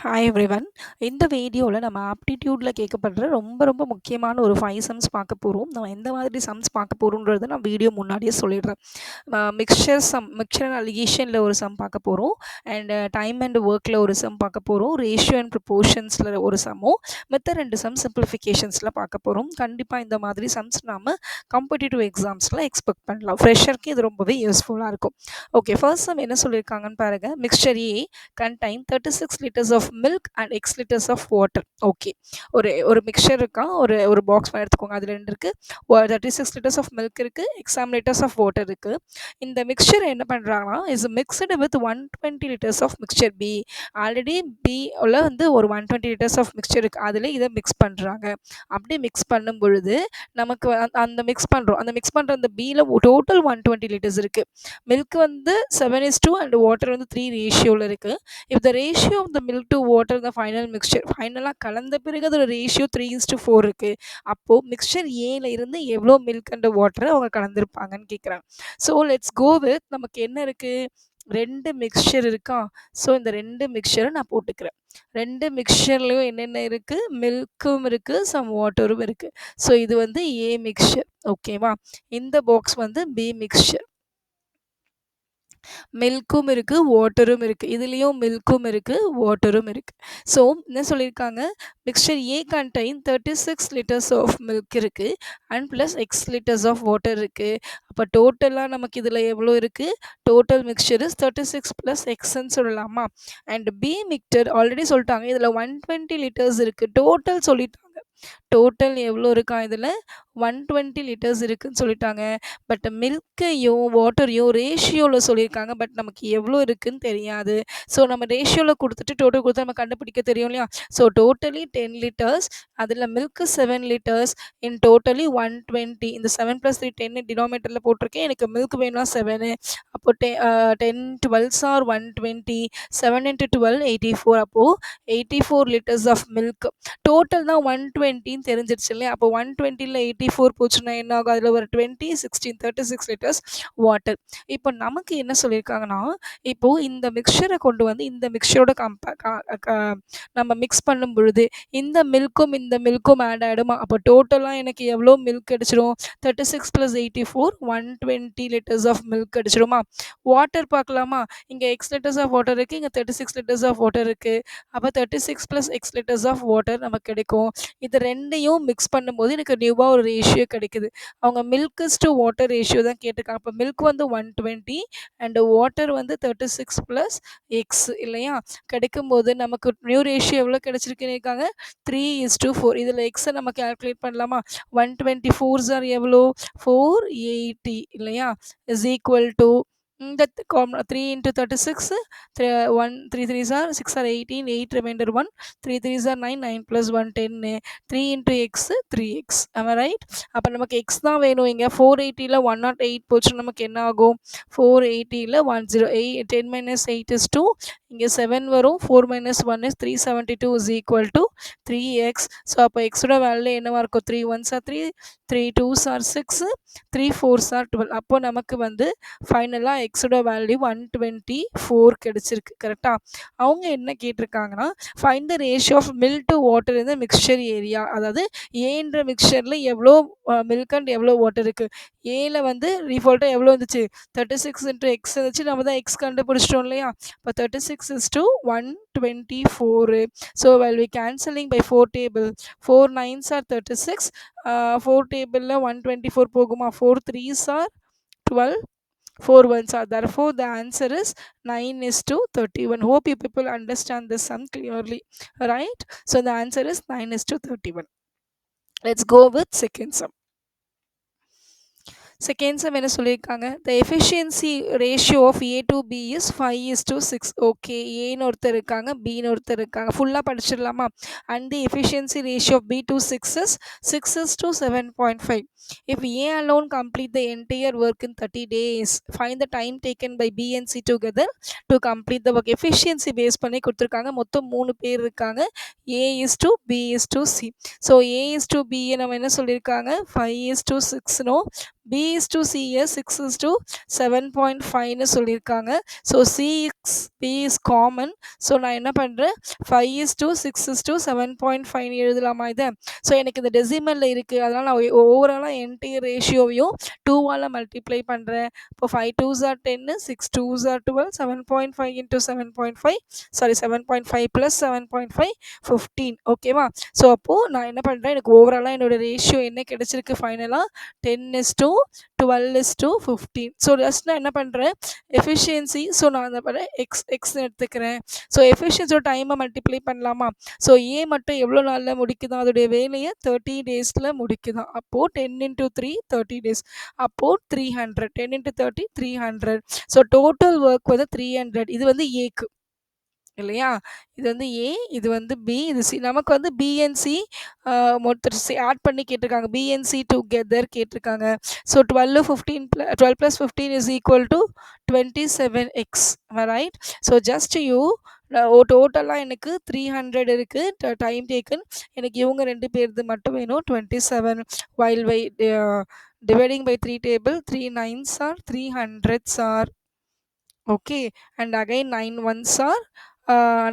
Hi everyone. இந்த வீடியோல நம்ம ஆப்டிட்யூட்ல கேட்கப்படுற ரொம்ப ரொம்ப முக்கியமான ஒரு 5 சம்ஸ் பார்க்க போறோம். நம்ம எந்த மாதிரி சம்ஸ் பார்க்க போறோம்ன்றத நான் வீடியோ முன்னாடியே சொல்லிடுறேன். மிக்சர் அண்ட் அலிகேஷன்ல ஒரு சம் பார்க்க போறோம். டைம் அண்ட் ஒர்க்ல ஒரு சம் பார்க்க போறோம். ரேஷியோ அண்ட் ப்ரொபோர்ஷன்ஸ்ல ஒரு சம்மும், மித்த 2 சம் சிம்பிளிஃபிகேஷன்ஸ்ல பார்க்க போறோம். கண்டிப்பா இந்த மாதிரி சம்ஸ் நாம காம்படிட்டிவ் எக்ஸாம்ஸ்ல எக்ஸ்பெக்ட் பண்ணலாம். ஃப்ரெஷருக்கு இது ரொம்பவே யூஸ்ஃபுல்லா இருக்கும். ஓகே, ஃபர்ஸ்ட் சம் என்ன சொல்லியிருக்காங்கன்னு பாருங்க. Mixture A contain 36 liters of milk and x liters of water. Okay, ஒரு மிக்சர் இருக்கா, ஒரு ஒரு பாக்ஸ் மாதிரி எடுத்துக்கோங்க. அதில் 2 இருக்கு. 36 liters of milk இருக்கு, எக்ஸாம் liters of water இருக்கு. இந்த மிக்சர் என்ன பண்ணுறாங்கன்னா is mixed with 120 liters of mixture B. Already பியில் வந்து ஒரு 120 liters of mixture இருக்கு, அதில் இதை மிக்ஸ் பண்ணுறாங்க. அப்படி மிக்ஸ் பண்ணும் பொழுது நமக்கு அந்த மிக்ஸ் பண்ணுறோம், அந்த மிக்ஸ் பண்ணுற அந்த பியில் டோட்டல் 120 liters இருக்குது. மில்க் வந்து 7:2 அண்ட் வாட்டர் வந்து 3 ரேஷியோவில் இருக்குது. If the ratio of the milk to water in the final mixture, ஃபைனலாக கலந்த பிறகு அதோட ரேஷியோ 3:4 இருக்குது. அப்போது மிக்சர் ஏல இருந்து எவ்வளோ மில்க் அண்ட் வாட்டரை அவங்க கலந்துருப்பாங்கன்னு கேட்குறாங்க. ஸோ லெட்ஸ் கோ வித், நமக்கு என்ன இருக்குது, 2 மிக்சர் இருக்கா. ஸோ இந்த 2 மிக்சரை நான் போட்டுக்கிறேன். 2 மிக்சர்லையும் என்னென்ன இருக்குது, மில்க்கும் இருக்குது, சம் வாட்டரும் இருக்குது. ஸோ இது வந்து ஏ மிக்சர். ஓகேவா. இந்த பாக்ஸ் வந்து பி மிக்சர். மில்க்கும் இருக்குது, வாட்டரும் இருக்குது. இதுலேயும் மில்க்கும் இருக்குது, வாட்டரும் இருக்குது. ஸோ என்ன சொல்லியிருக்காங்க, mixture a contain 36 litres of milk இருக்குது and plus x litres of water இருக்குது. அப்போ டோட்டலாக நமக்கு இதில் எவ்வளோ இருக்குது, டோட்டல் மிக்சர் இஸ் 36 ப்ளஸ் எக்ஸ்ன்னு சொல்லலாமா. அண்ட் பி மிக்சர் ஆல்ரெடி சொல்லிட்டாங்க, இதில் 120 லிட்டர்ஸ் இருக்குது. டோட்டல் சொல்லிட்டாங்க, டோட்டல் எவ்வளோ இருக்கா, இதில் 120 லிட்டர்ஸ் இருக்குதுன்னு சொல்லிட்டாங்க. பட் மில்க்கையும் வாட்டரையும் ரேஷியோவில் சொல்லியிருக்காங்க. பட் நமக்கு எவ்வளோ இருக்குதுன்னு தெரியாது. ஸோ நம்ம ரேஷியோவில் கொடுத்துட்டு டோட்டல் கொடுத்து நம்ம கண்டுபிடிக்க தெரியும் இல்லையா. ஸோ டோட்டலி 10 லிட்டர்ஸ், அதில் மில்க்கு 7 லிட்டர்ஸ், இன் டோட்டலி 120. இந்த 7 + 3 10 டினாமேட்டரில் போட்டிருக்கேன். எனக்கு மில்க் வேணும்னா 7. அப்போ 10 12s ஆர் 120, 7 × 12 84. அப்போது 84 லிட்டர்ஸ் ஆஃப் மில்க். டோட்டல் தான் 120ன்னு தெரிஞ்சிருச்சு இல்லையா. அப்போ 120ல் 84 போச்சுன்னா என்ன ஆகும், அதில் ஒரு 20 16 36 லிட்டர்ஸ் வாட்டர். இப்போ நமக்கு என்ன சொல்லியிருக்காங்கன்னா, இப்போது இந்த மிக்சரை கொண்டு வந்து இந்த மிக்சரோட நம்ம மிக்ஸ் பண்ணும் பொழுது இந்த மில்க்கும் ஆட் ஆகிடுமா. அப்போ டோட்டலாக எனக்கு எவ்வளோ மில்க் கிடச்சிரும், 36 + 84 120 லிட்டர்ஸ் ஆஃப் மில்க் கிடச்சிருமா. வாட்டர் பார்க்கலாமா, இங்கே எக்ஸ் லிட்டர்ஸ் ஆஃப் வாட்டர் இருக்குது, இங்கே 36 லிட்டர்ஸ் ஆஃப் வாட்டர் இருக்குது. அப்போ 36 + எக்ஸ் லிட்டர்ஸ் ஆஃப் வாட்டர் நமக்கு கிடைக்கும். இது ரெண்டையும் மிக்ஸ் பண்ணும்போது எனக்கு நியூவாக ஒரு ரேஷியோ கிடைக்குது. அவங்க மில்க்ஸ் டு வாட்டர் ரேஷியோ தான் கேட்டிருக்காங்க. அப்போ மில்க் வந்து 120 அண்ட் வாட்டர் வந்து 36 + எக்ஸ் இல்லையா. கிடைக்கும்போது நமக்கு நியூ ரேஷியோ எவ்வளோ கிடச்சிருக்குன்னு இருக்காங்க, 3:4. இதில் எக்ஸை நம்ம கேல்குலேட் பண்ணலாமா. 124s ஆர் எவ்வளோ, 480 இல்லையா, இஸ் ஈக்குவல் டு இந்த 3 × 36, 1 3 3s are 6 are 18, 8 remainder 1, 3 3s are 9, 9 + 1 10, 3 × x 3x. am I right. அப்போ நமக்கு எக்ஸ் தான் வேணும். இங்கே 480ல் 108 போச்சு, நமக்கு என்ன ஆகும், 480ல் 108, 10 - 8 is 2, இங்கே 7 வரும், 4 - 1 is 372 is equal to 3x. So அப்போ எக்ஸோட வேல்யூ என்னவா இருக்கும், 3 1s are 3, 3 2s are 6, 3 4s are 12. அப்போ நமக்கு வந்து ஃபைனலாக எக்ஸோட வேல்யூ 124 கிடச்சிருக்கு. கரெக்டாக. அவங்க என்ன கேட்டிருக்காங்கன்னா, find the ratio of milk to water இந்த மிக்சர் ஏரியா. அதாவது ஏன்ற மிக்சரில் எவ்வளோ மில்க் அண்ட் எவ்வளோ வாட்டர் இருக்குது. ஏல வந்து டிஃபால்ட்டாக எவ்வளோ இருந்துச்சு, 36 × x இருந்துச்சு. நம்ம தான் எக்ஸ் கண்டுபிடிச்சிட்டோம் இல்லையா. இப்போ 36 = 124. So while we cancelling by 4 table, 4 9s are 36, 4 டேபிளில் 124 போகுமா, 4 3s are 12, 4 1s are. Therefore the answer is 9:31. Hope you people understand this sum clearly, right. So the answer is 9:31. Let's go with second sum. Second sum என்ன சொல்லியிருக்காங்க, the efficiency ratio of A to B is 5:6. Okay, ஏன்னு ஒருத்தர் இருக்காங்க, பின்னு ஒருத்தர் இருக்காங்க. ஃபுல்லாக படிச்சிடலாமா. And the efficiency ratio of B to 6 is 6:7.5. If A alone complete the entire work in 30 days, find the time taken by B and C together to complete the work. Efficiency base பண்ணி கொடுத்துருக்காங்க. மொத்தம் 3 பேர் இருக்காங்க, A is to B is to C. So A is to B நம்ம என்ன சொல்லியிருக்காங்க, 5:6 no, B is to CS 6 is to 7.5ன்னு சொல்லியிருக்காங்க. So B is common. So நான் என்ன பண்ணுறேன் 5 is to 6 is to 7.5 எழுதலாமா இதை? ஸோ எனக்கு இந்த டெசிமலில் இருக்குது, அதனால் நான் ஓவராலாக என்டையர் ரேஷியோவையும் 2ஆல் மல்டிப்ளை பண்ணுறேன். இப்போ 5 2s are 10, 6 2s are 12, 7.5 into 7.5, sorry 7.5 + 7.5 15. ஓகேவா? ஸோ அப்போது நான் என்ன பண்ணுறேன், எனக்கு ஓவராலாக என்னோடய ரேஷியோ என்ன கிடச்சிருக்கு ஃபைனலாக 10:12:15. ஸோ ஜஸ்ட் நான் என்ன பண்ணுறேன் எஃபிஷியன்சி, ஸோ நான் அந்த பண்ண எக்ஸ்ன்னு எடுத்துக்கிறேன். ஸோ எஃபிஷியன்சியோட டைமை மல்டிப்ளை பண்ணலாமா? ஸோ ஏ மட்டும் எவ்வளோ நாளில் முடிக்குதான் அதோடைய வேலையை 30 டேஸில் முடிக்குதான். அப்போது 10 × 3 30 டேஸ், அப்போது 300. 10 × 30 300. ஸோ டோட்டல் ஒர்க் வந்து 300. இது வந்து ஏக்கு இல்லையா? இது வந்து ஏ, இது வந்து பி, இது சி. நமக்கு வந்து பிஎன்சி மொத்தம் ஆட் பண்ணி கேட்டிருக்காங்க. பிஎன்சி டுகெதர் கேட்டிருக்காங்க. So 12 + 15 is equal to 27x, right? So just you டோட்டலாக எனக்கு 300 இருக்குது டைம் டேக்கன். எனக்கு இவங்க 2 பேர்து மட்டும் வேணும் 27. while by dividing by 3 table 3 9s are 300s are okay, and again 9 1s are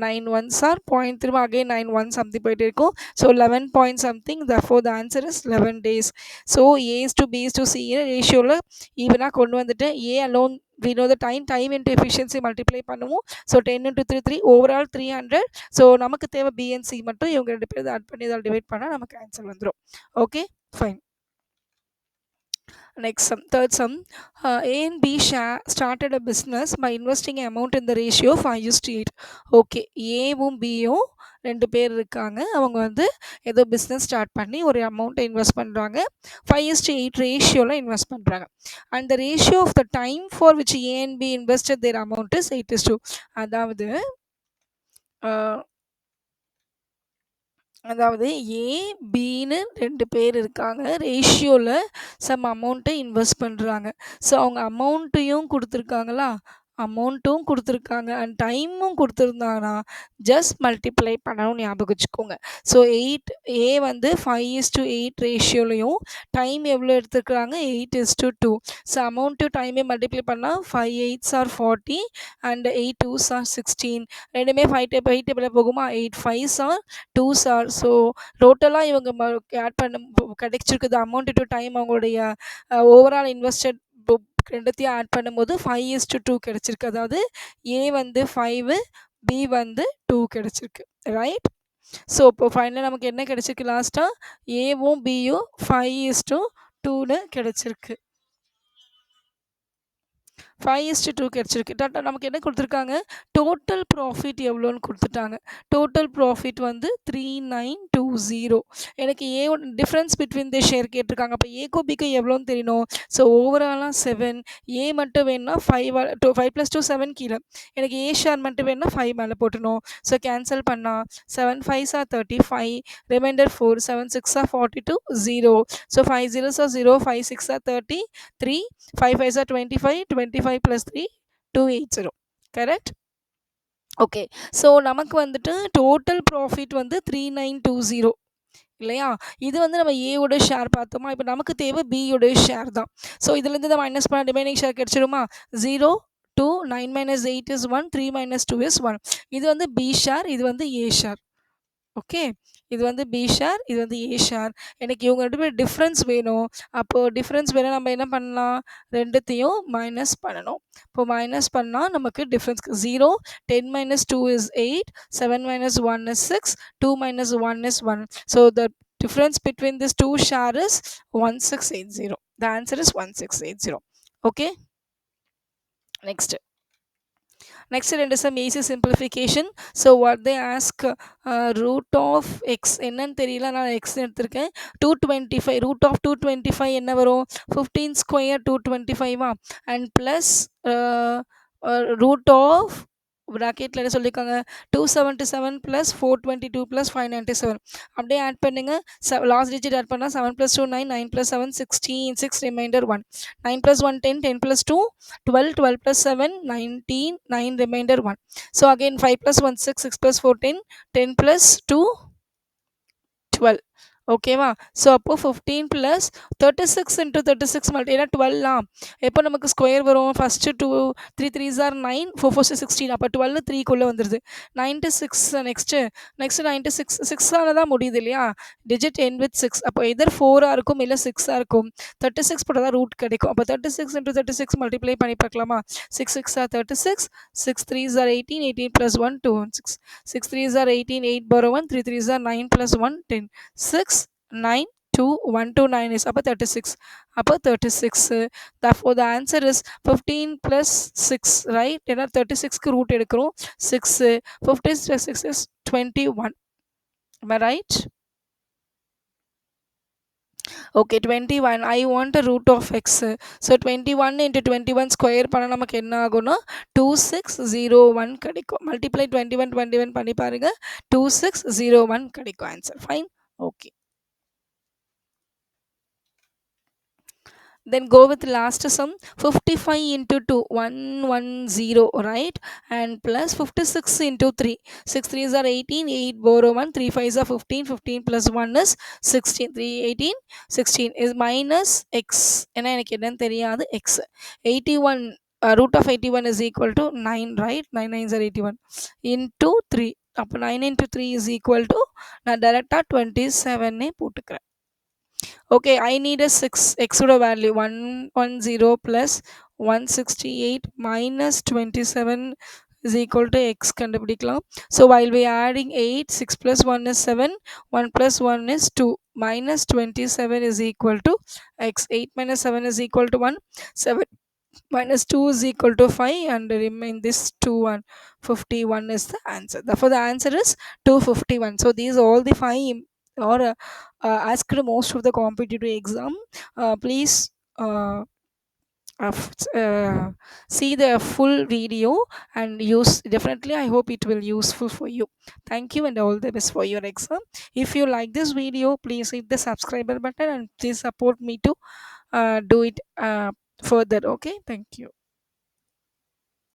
9 1s are point, திரும்ப again 9 1 something போயிட்டு இருக்கும். So 11 point something, therefore the answer is 11 days. So A is to B is to C ரேஷியோவில் ஈவனாக கொண்டு வந்துட்டு A alone we know the time into efficiency multiply பண்ணுவோம். So 10 × 3 3, overall 300. So நமக்கு தேவை B and C மட்டும், இவங்க 2 பேர் ஆட் பண்ணி இதால் டிவைட் பண்ணால் நமக்கு ஆன்சர் வந்துடும். Okay fine. Next sum, third sum. A and B started a business by investing an amount in the ratio 5:8. Okay, ஏவும் பியும் 2 பேர் இருக்காங்க. அவங்க வந்து ஏதோ பிஸ்னஸ் ஸ்டார்ட் பண்ணி ஒரு அமௌண்ட்டை இன்வெஸ்ட் பண்ணுறாங்க. 5:8 ரேஷியோவில் இன்வெஸ்ட் பண்ணுறாங்க. And the ratio of the time for which A and B invested their amount is 8:2. அதாவது ஏ பின்னு 2 பேர் இருக்காங்க. ரேஷியோவில் சம் அமௌண்ட்டை இன்வெஸ்ட் பண்ணுறாங்க. ஸோ அவங்க அமௌண்ட்டையும் கொடுத்துருக்காங்களா, அமௌண்ட்டும் கொடுத்துருக்காங்க அண்ட் டைமும் கொடுத்துருந்தாங்கன்னா ஜஸ்ட் மல்டிப்ளை பண்ணணும்னு ஞாபகம் வச்சுக்கோங்க. ஸோ ஏ வந்து 5:8 ரேஷியோலையும் டைம் எவ்வளோ எடுத்துருக்குறாங்க 8:2. ஸோ அமௌண்ட்டு டைமே மல்டிப்ளை பண்ணால் 5 8s are 40 and 8 2s are 16. ரெண்டுமே 5 டேபிளில் போகுமா, 8 5s are 2s are. So டோட்டலாக இவங்க ஆட் பண்ண கிடைச்சிருக்குது அமௌண்ட் டு டைம், அவங்களுடைய ஓவரால் இன்வெஸ்டட் ரெண்டுத்தையும் ஆட் பண்ணும்போது 5:2 கிடச்சிருக்கு. அதாவது ஏ வந்து 5, பி வந்து 2 கிடச்சிருக்கு, ரைட்? ஸோ இப்போ ஃபைனலாக நமக்கு என்ன கிடச்சிருக்கு, லாஸ்ட்டாக ஏவும் பியும் 5:2ன்னு கிடச்சிருக்கு. 5:2 கிடச்சிருக்கு. நமக்கு என்ன கொடுத்துருக்காங்க, டோட்டல் ப்ராஃபிட் எவ்வளோன்னு கொடுத்துட்டாங்க. டோட்டல் ப்ராஃபிட் வந்து 3920. எனக்கு ஏவோட டிஃப்ரென்ஸ் பிட்வீன் தி ஷேர் கேட்டிருக்காங்க. அப்போ ஏக்கோ பிக்கோ எவ்வளோன்னு தெரியணும். ஸோ ஓவராலாக 7, ஏ மட்டும் வேணுன்னா 5 + 2 7 கீழே, எனக்கு ஏ ஷேர் மட்டும் வேணுன்னா 5 மேலே போட்டணும். ஸோ கேன்சல் பண்ணால் 7 5s are 35, remainder 4, 7 6s are 42, 0. So 5 0s are 0, 5 6s are 33, 5 5s are 25, 25 + 3 280. Correct? Okay. So நமக்கு வந்துட்டு டோட்டல் ப்ராஃபிட் வந்து 3920 இல்லையா? இது வந்து நம்ம ஏவோட ஷேர் பார்த்தோமா. இப்போ நமக்கு தேவை பியோட ஷேர் தான். ஸோ இதுலேருந்து இதை மைனஸ் பண்ண ரிமைனிங் ஷேர் கிடச்சிடுமா. 0 2 9 - 8 is 1, 3 - 2 is 1. இது வந்து பி ஷேர், இது வந்து ஏ ஷேர். ஓகே, இது வந்து பி ஷேர், இது வந்து ஏ ஷேர். எனக்கு இவங்க 2 பேர் டிஃப்ரென்ஸ் வேணும். அப்போது டிஃப்ரென்ஸ் வேணும், நம்ம என்ன பண்ணலாம், ரெண்டுத்தையும் மைனஸ் பண்ணணும். இப்போ மைனஸ் பண்ணால் நமக்கு difference 0, 10 - 2 is 8, 7 - 1 is 6, 2 - 1 is 1. So the difference between these two share is 1680. The answer is 1680. Okay, next ரெண்டு some easy simplification. So what they ask, root of x என்னன்னு தெரியல, நான் எக்ஸ் எடுத்திருக்கேன். 225 ரூட் ஆஃப் 225 என்ன வரும், 15 square 225 and plus root of ப்ராக்கெட்டில் என்ன சொல்லியிருக்காங்க 277 + 422 + 597. அப்படியே ஆட் பண்ணுங்க. லாஸ்ட் டிஜிட் ஆட் பண்ணால் 7 + 2 9, 9 + 7 16, 6 ரிமைண்டர் 1, 9 + 1 10, 10 + 2 12, 12 + 7 19, 9 ரிமைண்டர் 1. So again 5 + 1 6, 6 + 4 10, 10 + 2 12. ஓகேவா? ஸோ அப்போ 15 + 36 × 36 ஏன்னா 12 எப்போ நமக்கு ஸ்கொயர் வரும்? ஃபர்ஸ்ட்டு 2 3 3s ஆர் 9 4 4s 16 அப்போ 12 3க்குள்ள வந்துருது. 96 நெக்ஸ்ட்டு 96 6ஆல தான் முடியுது இல்லையா? டிஜிட் எண்ட் வித் 6 அப்போ எதர் 4ஆ இருக்கும், இல்ல 6ஆ இருக்கும். 36 போட்டா தான் ரூட் கிடைக்கும். அப்போ 36 × 36 மல்டிப்ளை பண்ணி பார்க்கலாமா? 6 6 are 36, 6 3s are 18, 18 + 1 2 6. 6 3s are 18, 8 borrow 1, 3 3s are 9 + 1 10. 6 9 2 1 2 9 is அப்போ 36. அப்போ 36. Therefore the answer is 15 + 6, right? ஏன்னா 36க்கு ரூட் எடுக்கிறோம் 6. 15 + 6 is 21. Am I right? Okay, 21. I want a root of x. So 21 × 21 square பண்ணா நமக்கு என்ன ஆகும்னா 2601 கிடைக்கும். மல்டிப்ளை 21 21 பண்ணி பாருங்க 2601 கிடைக்கும் answer. Fine. Okay. Then go with last sum. 55 × 2 110, right? And plus 56 × 3 6 3s are 18, 8 borrow 1, 3 5s are 15, 15 + 1 is 16, 3 18 16 is minus x. ஏன்னா எனக்கு என்னன்னு தெரியாது x. 81 root of 81 is equal to 9, right? 9 9s are 81 into 3. அப்போ 9 × 3 is equal to நான் டைரெக்டாக 27 போட்டுக்கிறேன். Okay, I need a 6 x oda value 110 plus 168 minus 27 is equal to x கண்டுபிடிக்கலாம். So while we adding 8, 6 plus 1 is 7, 1 plus 1 is 2, minus 27 is equal to x. 8 minus 7 is equal to 1, 7 minus 2 is equal to 5, and remain this 2 1 51 is the answer. Therefore the answer is 251. So these all the five or asked most of the competitive exam. Please see the full video and use. Definitely I hope it will useful for you. Thank you and all the best for your exam. If you like this video, please hit the subscriber button and please support me to do it further. Okay, thank you.